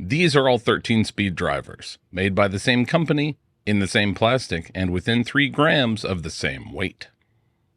These are all 13-speed drivers, made by the same company, in the same plastic, and within 3 grams of the same weight.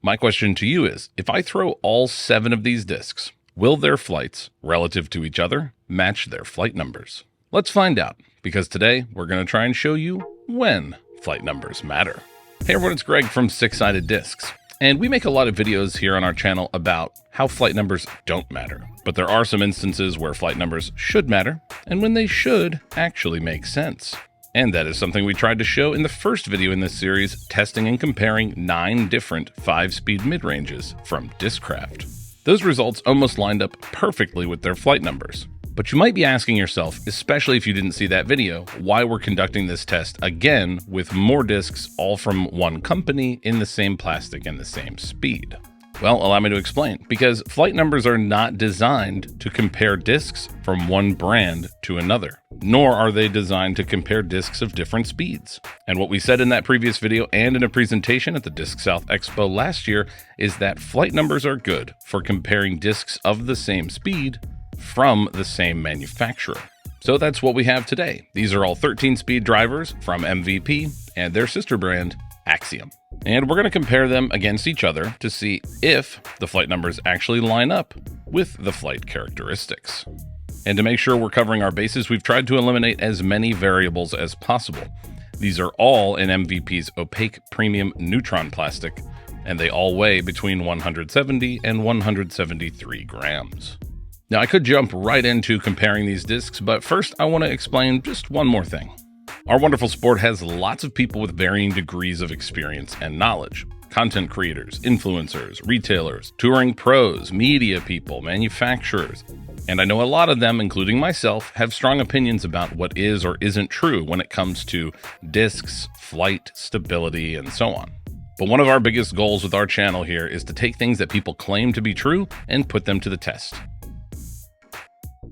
My question to you is, if I throw all 7 of these discs, will their flights, relative to each other, match their flight numbers? Let's find out, because today we're going to try and show you when flight numbers matter. Hey everyone, it's Greg from Six Sided Discs, and we make a lot of videos here on our channel about how flight numbers don't matter. But there are some instances where flight numbers should matter, and when they should actually make sense. And that is something we tried to show in the first video in this series, testing and comparing 9 different 5-speed mid-ranges from Discraft. Those results almost lined up perfectly with their flight numbers. But you might be asking yourself, especially if you didn't see that video, why we're conducting this test again with more discs all from one company in the same plastic and the same speed. Well, allow me to explain. Because flight numbers are not designed to compare discs from one brand to another, nor are they designed to compare discs of different speeds. And what we said in that previous video and in a presentation at the Disc South Expo last year is that flight numbers are good for comparing discs of the same speed from the same manufacturer. So that's what we have today. These are all 13-speed drivers from MVP and their sister brand, Axiom. And we're going to compare them against each other to see if the flight numbers actually line up with the flight characteristics. And to make sure we're covering our bases, we've tried to eliminate as many variables as possible. These are all in MVP's opaque premium Neutron plastic, and they all weigh between 170 and 173 grams. Now, I could jump right into comparing these discs, but first I want to explain just one more thing. Our wonderful sport has lots of people with varying degrees of experience and knowledge. Content creators, influencers, retailers, touring pros, media people, manufacturers. And I know a lot of them, including myself, have strong opinions about what is or isn't true when it comes to discs, flight, stability, and so on. But one of our biggest goals with our channel here is to take things that people claim to be true and put them to the test.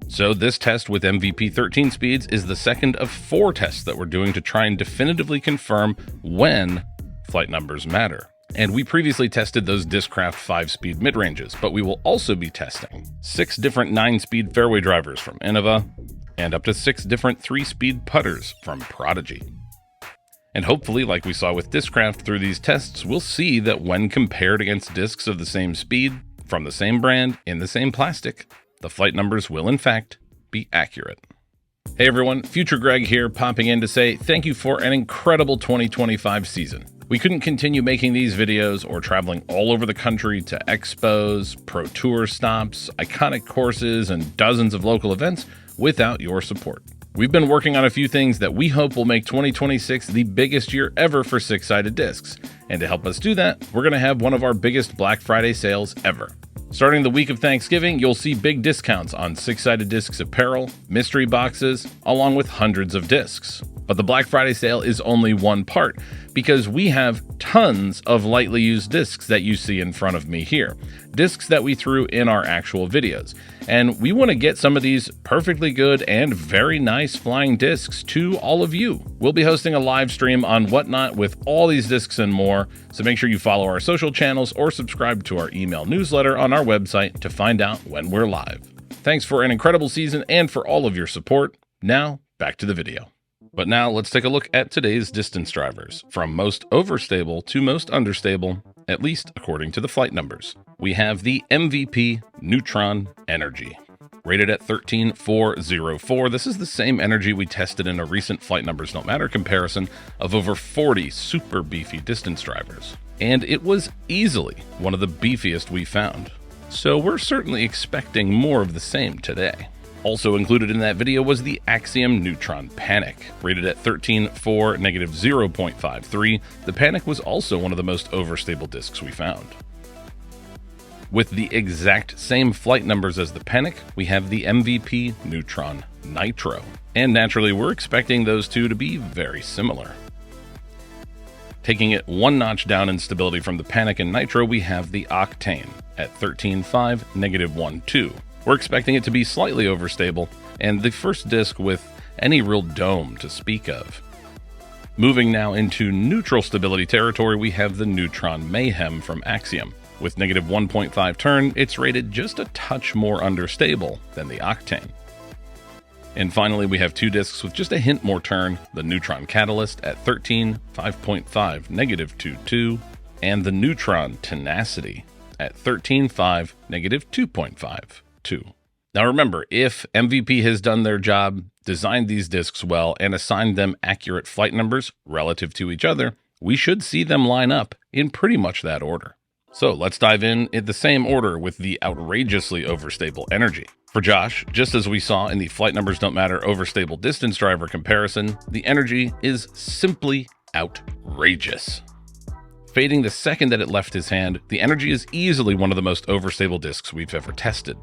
So this test with MVP 13 speeds is the second of 4 tests that we're doing to try and definitively confirm when flight numbers matter. And we previously tested those Discraft 5-speed mid-ranges, but we will also be testing 6 different 9-speed fairway drivers from Innova and up to 6 different 3-speed putters from Prodigy. And hopefully, like we saw with Discraft through these tests, we'll see that when compared against discs of the same speed, from the same brand, in the same plastic, the flight numbers will, in fact, be accurate. Hey everyone, Future Greg here, popping in to say thank you for an incredible 2025 season. We couldn't continue making these videos or traveling all over the country to expos, pro tour stops, iconic courses, and dozens of local events without your support. We've been working on a few things that we hope will make 2026 the biggest year ever for Six Sided Discs. And to help us do that, we're going to have one of our biggest Black Friday sales ever. Starting the week of Thanksgiving, you'll see big discounts on Six Sided Discs apparel, mystery boxes, along with hundreds of discs. But the Black Friday sale is only one part, because we have tons of lightly used discs that you see in front of me here. Discs that we threw in our actual videos. And we want to get some of these perfectly good and very nice flying discs to all of you. We'll be hosting a live stream on Whatnot with all these discs and more, so make sure you follow our social channels or subscribe to our email newsletter on our website to find out when we're live. Thanks for an incredible season and for all of your support. Now, back to the video. But now let's take a look at today's distance drivers, from most overstable to most understable, at least according to the flight numbers. We have the MVP Neutron Energy. Rated at 13404, this is the same energy we tested in a recent Flight Numbers Don't Matter comparison of over 40 super beefy distance drivers. And it was easily one of the beefiest we found. So we're certainly expecting more of the same today. Also included in that video was the Axiom Neutron Panic. Rated at 134 -0.53, the Panic was also one of the most overstable discs we found. With the exact same flight numbers as the Panic, we have the MVP Neutron Nitro. And naturally, we're expecting those two to be very similar. Taking it one notch down in stability from the Panic and Nitro, we have the Octane at 13.5 -1.2. We're expecting it to be slightly overstable, and the first disc with any real dome to speak of. Moving now into neutral stability territory, we have the Neutron Mayhem from Axiom. With -1.5 turn, it's rated just a touch more understable than the Octane. And finally, we have two discs with just a hint more turn, the Neutron Catalyst at 13, 5.5, negative 2.2, and the Neutron Tenacity at 13, 5, negative 2.52. Now remember, if MVP has done their job, designed these discs well, and assigned them accurate flight numbers relative to each other, we should see them line up in pretty much that order. So let's dive in the same order with the outrageously overstable energy. For Josh, just as we saw in the Flight Numbers Don't Matter overstable distance driver comparison, the energy is simply outrageous. Fading the second that it left his hand, the energy is easily one of the most overstable discs we've ever tested.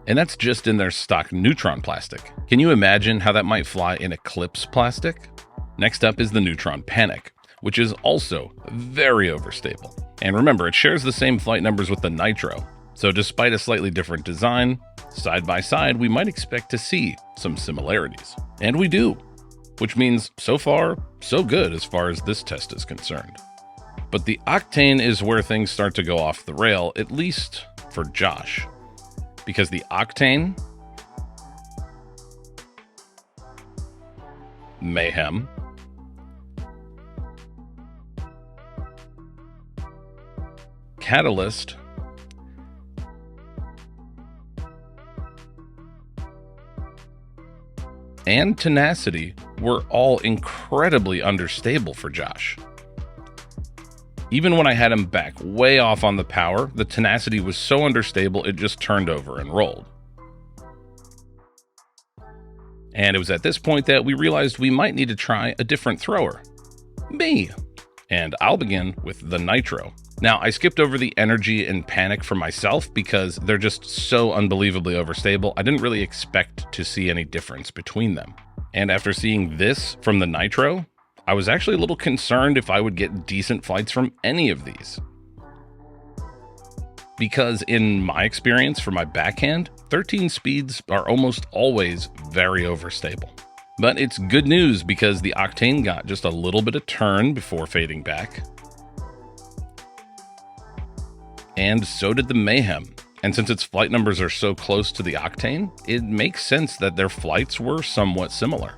And that's just in their stock Neutron plastic. Can you imagine how that might fly in Eclipse plastic? Next up is the Neutron Panic, which is also very overstable. And remember, it shares the same flight numbers with the Nitro. So despite a slightly different design, side by side, we might expect to see some similarities. And we do, which means so far, so good as far as this test is concerned. But the Octane is where things start to go off the rail, at least for Josh. Because the Octane, Mayhem, Catalyst, and Tenacity were all incredibly unstable for Josh. Even when I had him back way off on the power, the Tenacity was so unstable it just turned over and rolled. And it was at this point that we realized we might need to try a different thrower. Me! And I'll begin with the Nitro. Now, I skipped over the Energy and Panic for myself because they're just so unbelievably overstable. I didn't really expect to see any difference between them. And after seeing this from the Nitro, I was actually a little concerned if I would get decent flights from any of these. Because in my experience for my backhand, 13 speeds are almost always very overstable. But it's good news because the Octane got just a little bit of turn before fading back. And so did the Mayhem. And since its flight numbers are so close to the Octane, it makes sense that their flights were somewhat similar.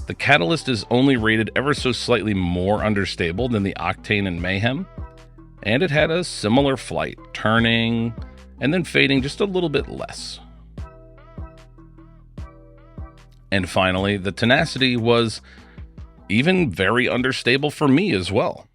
The Catalyst is only rated ever so slightly more understable than the Octane and Mayhem, and it had a similar flight, turning and then fading just a little bit less. And finally, the Tenacity was even very understable for me as well.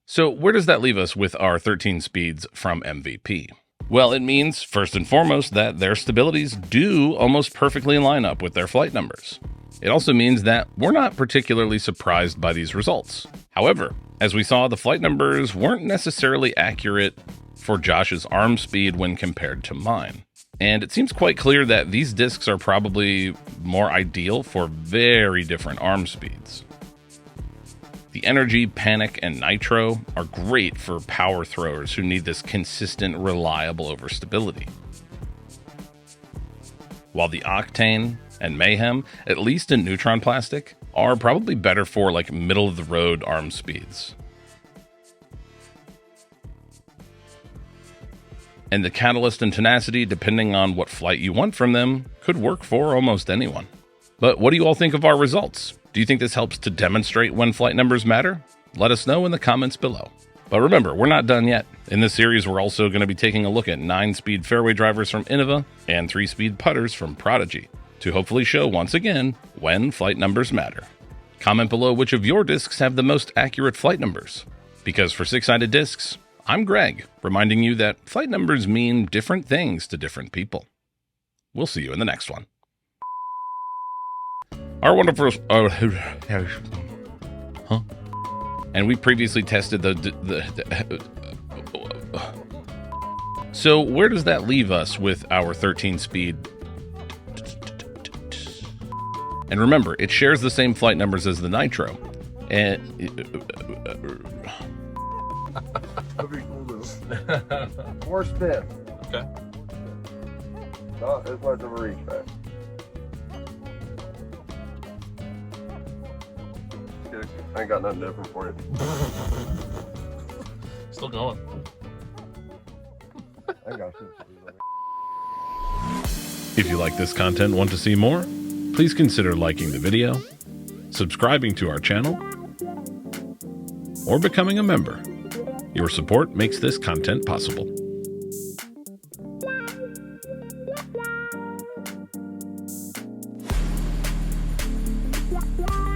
So where does that leave us with our 13 speeds from MVP? Well, it means, first and foremost, that their stabilities do almost perfectly line up with their flight numbers. It also means that we're not particularly surprised by these results. However, as we saw, the flight numbers weren't necessarily accurate for Josh's arm speed when compared to mine. And it seems quite clear that these discs are probably more ideal for very different arm speeds. The Energy, Panic, and Nitro are great for power throwers who need this consistent, reliable overstability. While the Octane and Mayhem, at least in Neutron plastic, are probably better for like middle-of-the-road arm speeds. And the Catalyst and Tenacity, depending on what flight you want from them, could work for almost anyone. But what do you all think of our results? Do you think this helps to demonstrate when flight numbers matter? Let us know in the comments below. But remember, we're not done yet. In this series, we're also going to be taking a look at 9-speed fairway drivers from Innova and 3-speed putters from Prodigy to hopefully show once again when flight numbers matter. Comment below which of your discs have the most accurate flight numbers. Because for Six Sided Discs, I'm Greg, reminding you that flight numbers mean different things to different people. We'll see you in the next one. Our wonderful... And we previously tested So where does that leave us with our 13-speed? And remember, it shares the same flight numbers as the Nitro. And... That'd be cool though. More spin. Okay. Not as much of a reach back. I ain't got nothing different for you. Still going. I got shit to do. If you like this content and want to see more, please consider liking the video, subscribing to our channel, or becoming a member. Your support makes this content possible. Yeah.